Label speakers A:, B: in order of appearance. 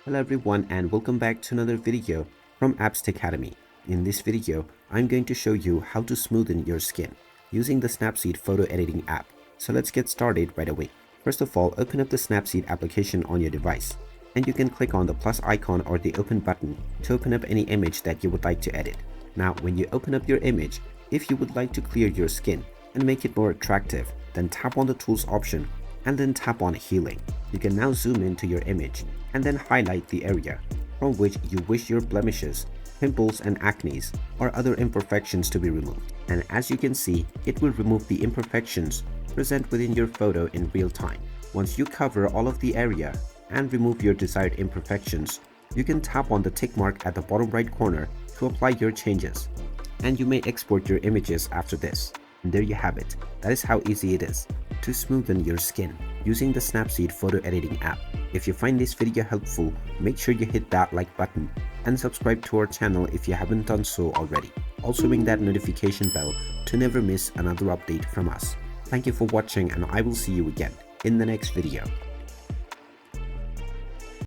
A: Hello everyone and welcome back to another video from Apps Academy. In this video, I'm going to show you how to smoothen your skin using the Snapseed photo editing app. So let's get started right away. First of all, open up the Snapseed application on your device and you can click on the plus icon or the open button to open up any image that you would like to edit. Now, when you open up your image, if you would like to clear your skin and make it more attractive, then tap on the tools option and then tap on healing. You can now zoom into your image and then highlight the area from which you wish your blemishes, pimples and acne or other imperfections to be removed. And as you can see, it will remove the imperfections present within your photo in real time. Once you cover all of the area and remove your desired imperfections, you can tap on the tick mark at the bottom right corner to apply your changes. And you may export your images after this. And there you have it. That is how easy it is to smoothen your skin using the Snapseed photo editing app. If you find this video helpful, make sure you hit that like button and subscribe to our channel if you haven't done so already. Also ring that notification bell to never miss another update from us. Thank you for watching and I will see you again in the next video.